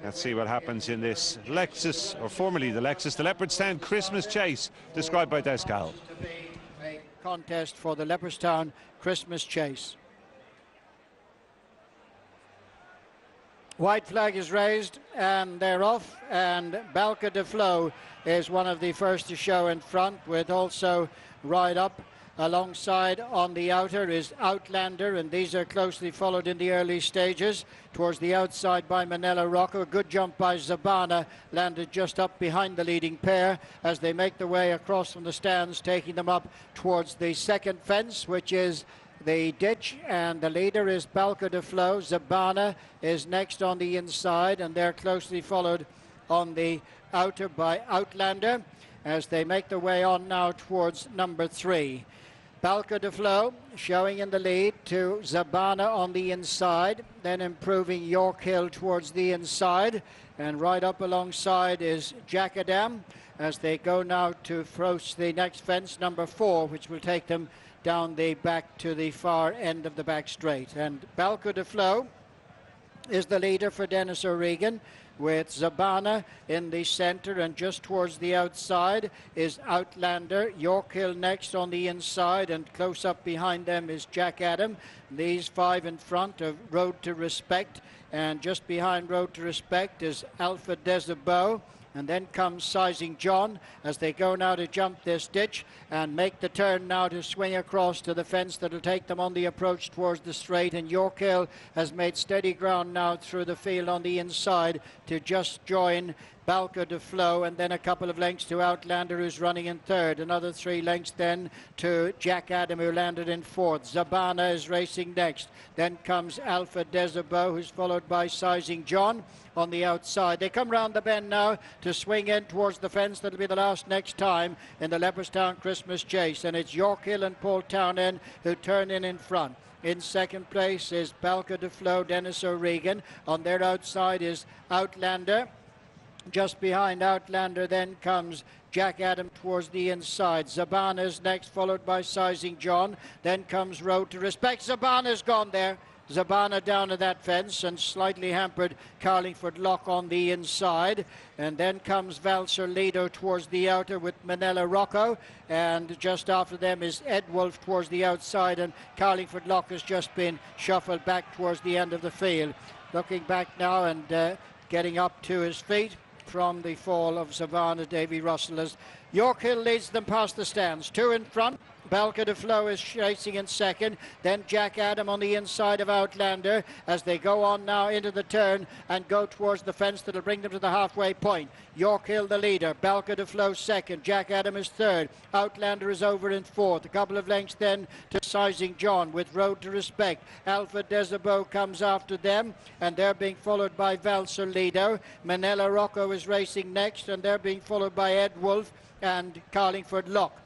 Let's see what happens in this Lexus, or formerly the Lexus, the Leopardstown Christmas Chase, described by Des Flos. A contest for the Leopardstown Christmas Chase. White flag is raised and they're off, and Balko Des Flos is one of the first to show in front, with also right up alongside on the outer is Outlander, and these are closely followed in the early stages. Towards the outside by Manila Rocco, a good jump by Zabana, landed just up behind the leading pair as they make their way across from the stands, taking them up towards the second fence, which is the ditch, and the leader is Balko Des Flos. Zabana is next on the inside, and they're closely followed on the outer by Outlander as they make their way on now towards number 3. Balko Des Flos showing in the lead to Zabana on the inside, then improving York Hill towards the inside, and right up alongside is Jackadam as they go now to approach the next fence, number 4, which will take them down the back to the far end of the back straight. And Balko Des Flos is the leader for Dennis O'Regan, with Zabana in the center, and just towards the outside is Outlander. York Hill next on the inside, and close up behind them is Jack Adam. These 5 in front of Road to Respect, and just behind Road to Respect is Alpha Desabo. And then comes Sizing John as they go now to jump this ditch and make the turn now to swing across to the fence that will take them on the approach towards the straight. And York Hill has made steady ground now through the field on the inside to just join Balko Des Flos, and then a couple of lengths to Outlander, who's running in third. Another 3 lengths then to Jack Adam, who landed in fourth. Zabana is racing next. Then comes Alpha Desabo, who's followed by Sizing John on the outside. They come round the bend now to swing in towards the fence. That'll be the last next time in the Leopardstown Christmas Chase, and it's York Hill and Paul Townend who turn in front. In second place is Balko Des Flos, Dennis O'Regan. On their outside is Outlander. Just behind Outlander then comes Jack Adam towards the inside. Zabana's next, followed by Sizing John. Then comes Road to Respect. Zabana's gone there. Zabana down to that fence, and slightly hampered Carlingford Lock on the inside. And then comes Valser Lido towards the outer with Manila Rocco, and just after them is Ed Wolf towards the outside, and Carlingford Lock has just been shuffled back towards the end of the field. Looking back now and getting up to his feet from the fall of Savannah, Davy Russell, as York Hill leads them past the stands. 2 in front. Balko Des Flos is chasing in second. Then Jack Adam on the inside of Outlander as they go on now into the turn and go towards the fence that'll bring them to the halfway point. York Hill the leader. Balko Des Flos second. Jack Adam is third. Outlander is over in fourth. A couple of lengths then to Sizing John with Road to Respect. Alpha Desabo comes after them, and they're being followed by Valser Lido. Manila Rocco is racing next, and they're being followed by Ed Wolf and Carlingford Lock.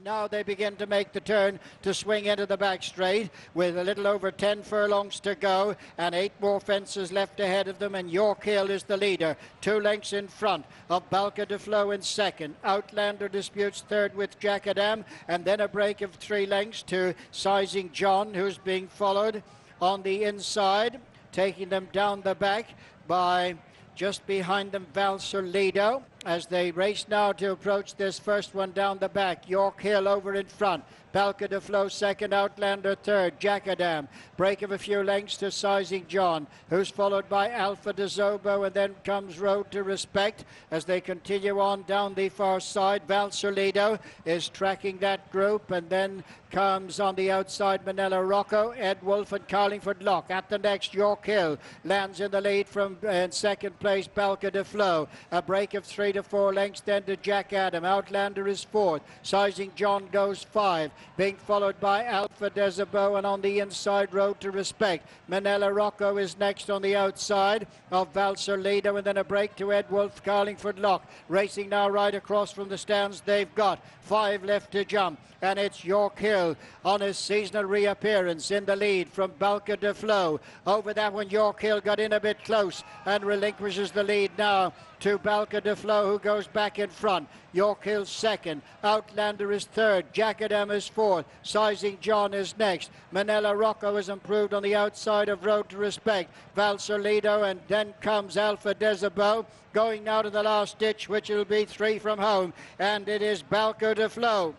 Now they begin to make the turn to swing into the back straight with a little over 10 furlongs to go and 8 more fences left ahead of them, and York Hill is the leader, 2 lengths in front of Balko Des Flos in second. Outlander disputes third with Jack Adam, and then a break of 3 lengths to Sizing John, who's being followed on the inside, taking them down the back by just behind them Valser Lido as they race now to approach this first one down the back. York Hill over in front. Balko Des Flos second, Outlander third. Jack Adam, break of a few lengths to Sizing John, who's followed by Alpha Dezobo, and then comes Road to Respect as they continue on down the far side. Valser Lido is tracking that group, and then comes on the outside Manila Rocco, Ed Wolf and Carlingford Lock. At the next, York Hill lands in the lead from in second place, Balko Des Flos. A break of 3 to 4 lengths then to Jack Adam. Outlander is fourth. Sizing John goes 5, being followed by Alpha Desabo, and on the inside Road to Respect. Manila Rocco is next on the outside of Valser Lido, and then a break to Ed Wolf, Carlingford Lock. Racing now right across from the stands. They've got 5 left to jump, and it's York Hill on his seasonal reappearance in the lead from Balko Des Flos. Over that one, York Hill got in a bit close and relinquishes the lead now to Balko Des Flos. Flos, who goes back in front. York Hill second. Outlander is third. Jackadam is fourth. Sizing John is next. Manila Rocco has improved on the outside of Road to Respect. Valsolido, and then comes Alpha Desabo. Going now to the last ditch, which will be 3 from home. And it is Balko Des Flos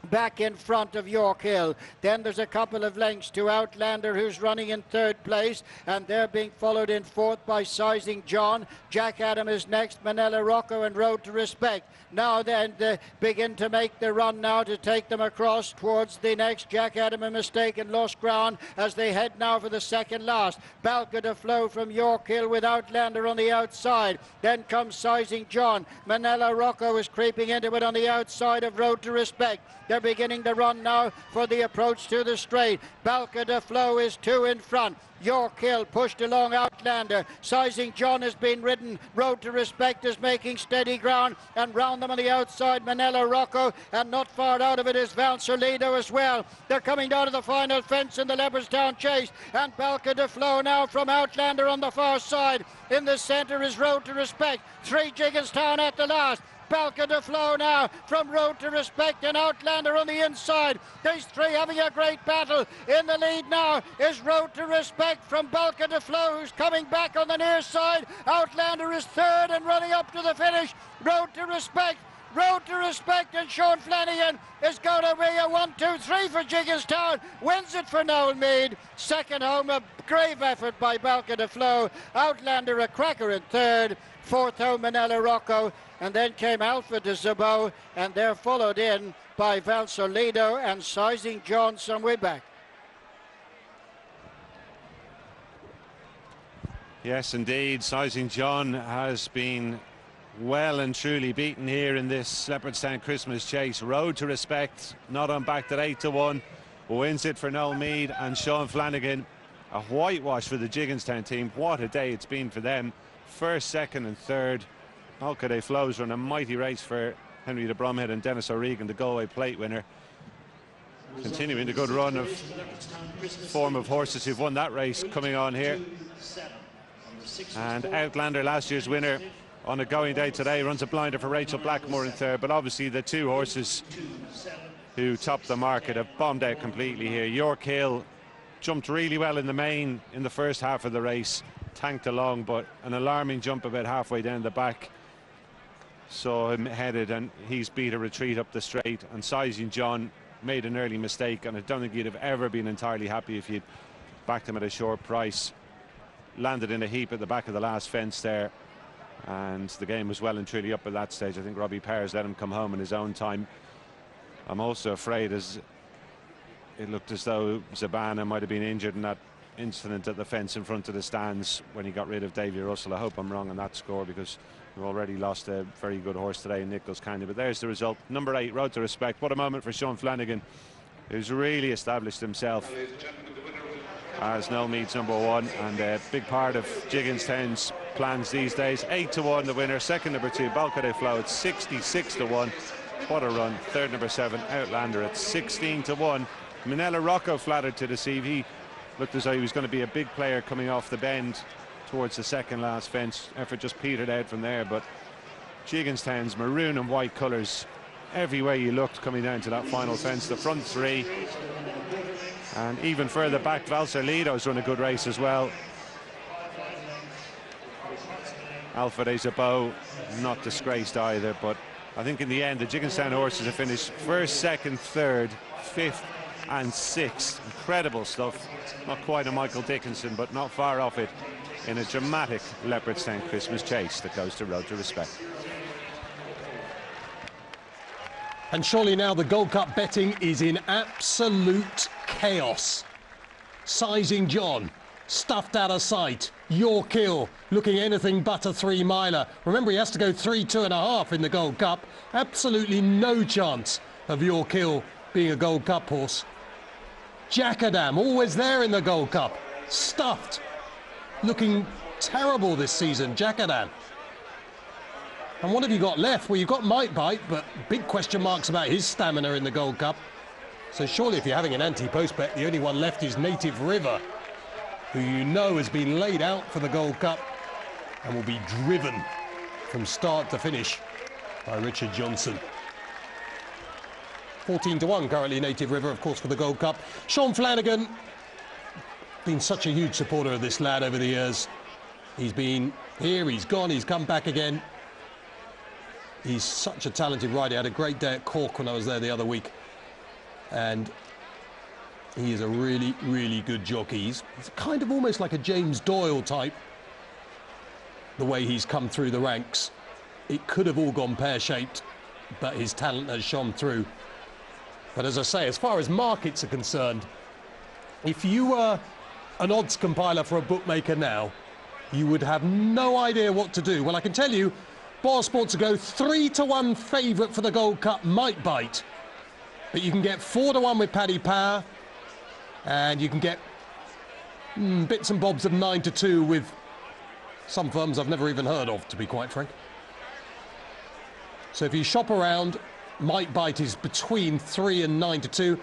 back in front of York Hill. Then there's a couple of lengths to Outlander, who's running in third place, and they're being followed in fourth by Sizing John. Jack Adam is next, Manila Rocco and Road to Respect. Now then they begin to make the run now to take them across towards the next. Jack Adam a mistake and lost ground as they head now for the second last. Balko Des Flos from York Hill with Outlander on the outside. Then comes Sizing John. Manila Rocco is creeping into it on the outside of Road to Respect. They're beginning to run now for the approach to the straight. Balko Des Flos is 2 in front. York Hill pushed along Outlander. Sizing John has been ridden. Road to Respect is making steady ground, and round them on the outside Manila Rocco, and not far out of it is Valsolido as well. They're coming down to the final fence in the Leopardstown Chase, and Balko Des Flos now from Outlander on the far side. In the centre is Road to Respect. 3 Gigginstown at the last. Balko Des Flos now from Road to Respect and Outlander on the inside. These 3 having a great battle. In the lead now is Road to Respect from Balko Des Flos, who's coming back on the near side. Outlander is third and running up to the finish. Road to Respect. Road to Respect, and Sean Flanagan is going to be a 1-2-3 for Gigginstown. Wins it for Noel Meade. Second home, a grave effort by Balko Des Flos. Outlander a cracker in third. Fourth home, Manila Rocco. And then came Alpha Desabo, and they're followed in by Valsolido and Sizing John some way back. Yes, indeed. Sizing John has been well and truly beaten here in this Leopardstown Christmas Chase. Road to Respect, not on back at 8-1, wins it for Noel Meade and Sean Flanagan. A whitewash for the Gigginstown team. What a day it's been for them. First, second and third. Balko Des Flos run a mighty race for Henry de Bromhead and Dennis O'Regan, the Galway plate winner. Continuing the good run of form of horses who've won that race coming on here. And Outlander, last year's winner, on a going day today, runs a blinder for Rachel Blackmore in third. But obviously the 2 horses who topped the market have bombed out completely here. York Hill jumped really well in the main in the first half of the race, tanked along, but an alarming jump about halfway down the back saw him headed, and he's beat a retreat up the straight. And Sizing John made an early mistake, and I don't think you'd have ever been entirely happy if you'd backed him at a short price. Landed in a heap at the back of the last fence there, and the game was well and truly up at that stage. I think Robbie Pears let him come home in his own time. I'm also afraid, as it looked as though Zabana might have been injured in that incident at the fence in front of the stands when he got rid of Davy Russell. I hope I'm wrong on that score, because we've already lost a very good horse today in Nichols Candy. But there's the result. Number 8, Road to Respect. What a moment for Sean Flanagan, who's really established himself as Noel Meade's number 1, and a big part of Gigginstown's plans these days. 8-1 the winner. Second, number 2, Balko Des Flos at 66-1. What a run. Third, number 7, Outlander at 16-1. Manila Rocco flattered to deceive. He looked as though he was going to be a big player coming off the bend towards the second last fence. Effort just petered out from there, but Gigginstown's maroon and white colours everywhere you looked coming down to that final fence. The front 3, and even further back Valsolido's run a good race as well. Alpha Desabo not disgraced either, but I think in the end the Gigginstown horses have finished first, second, third, fifth and 6th. Incredible stuff. Not quite a Michael Dickinson, but not far off it in a dramatic Leopardstown Christmas Chase that goes to Road to Respect. And surely now the Gold Cup betting is in absolute chaos. Sizing John, stuffed out of sight. York Hill looking anything but a 3-miler. Remember, he has to go 3-2.5 in the Gold Cup. Absolutely no chance of York Hill being a Gold Cup horse. Jackadam, always there in the Gold Cup. Stuffed. Looking terrible this season, Jackadam. And what have you got left? Well, you've got Might Bite, but big question marks about his stamina in the Gold Cup. So surely if you're having an anti-post bet, the only one left is Native River, who you know has been laid out for the Gold Cup and will be driven from start to finish by Richard Johnson. 14-1 currently Native River, of course, for the Gold Cup. Sean Flanagan, been such a huge supporter of this lad over the years. He's been here, he's gone, he's come back again. He's such a talented rider. He had a great day at Cork when I was there the other week. And he is a really, really good jockey. He's kind of almost like a James Doyle type, the way he's come through the ranks. It could have all gone pear-shaped, but his talent has shone through. But as I say, as far as markets are concerned, if you were an odds compiler for a bookmaker now, you would have no idea what to do. Well, I can tell you, Bar Sports go 3-1 favourite for the Gold Cup might bite. But you can get 4-1 with Paddy Power, and you can get bits and bobs of 9-2 with some firms I've never even heard of, to be quite frank. So if you shop around, might bite is between 3 and 9-2.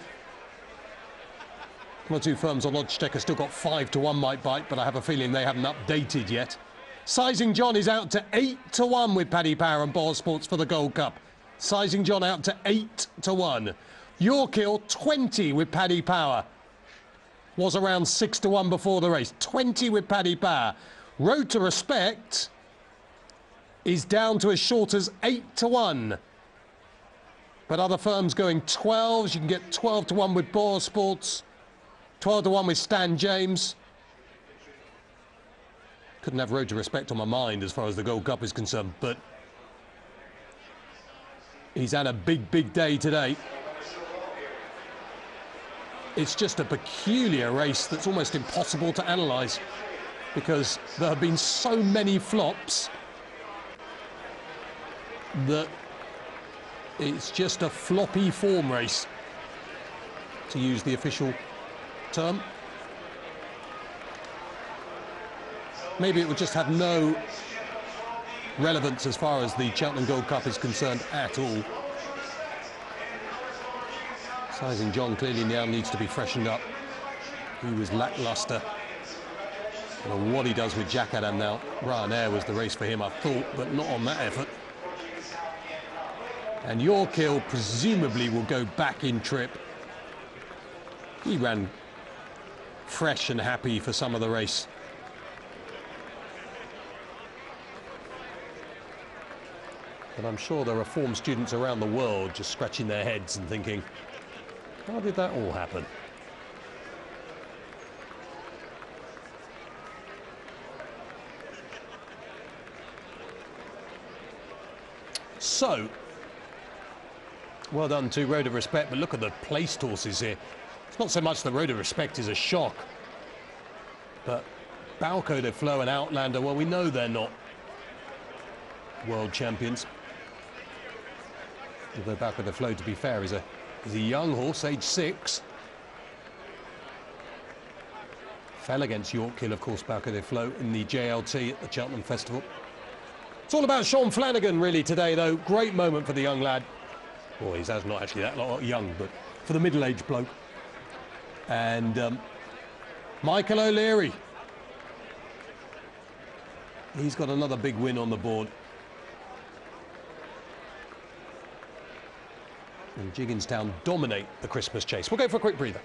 One or two firms on Oddschecker have still got 5-1 might bite, but I have a feeling they haven't updated yet. Sizing John is out to 8-1 with Paddy Power and Bar Sports for the Gold Cup. Sizing John out to 8-1. Yorkhill 20 with Paddy Power. Was around 6-1 before the race. 20 with Paddy Power. Road to Respect is down to as short as 8-1. But other firms going 12s. You can get 12-1 with Bar Sports. 12-1 with Stan James. Couldn't have Road to Respect on my mind as far as the Gold Cup is concerned, but he's had a big, big day today. It's just a peculiar race that's almost impossible to analyse because there have been so many flops that it's just a floppy form race, to use the official term. Maybe it would just have no relevance as far as the Cheltenham Gold Cup is concerned at all. Sizing John clearly now needs to be freshened up. He was lacklustre. I don't know what he does with Jack Adam now. Ryanair was the race for him, I thought, but not on that effort. And Yorkhill presumably will go back in trip. He ran fresh and happy for some of the race. But I'm sure there are form students around the world just scratching their heads and thinking, how did that all happen? So, well done to Road of Respect, but look at the placed horses here. It's not so much the Road of Respect is a shock, but Balko Des Flos and Outlander, well, we know they're not world champions. Although Balko Des Flos, to be fair, is a young horse, age 6. Fell against Yorkhill, of course, Balko Des Flos in the JLT at the Cheltenham Festival. It's all about Sean Flanagan, really, today, though. Great moment for the young lad. Well, he's not actually that young, but for the middle-aged bloke. And Michael O'Leary. He's got another big win on the board. And Gigginstown dominate the Christmas Chase. We'll go for a quick breather.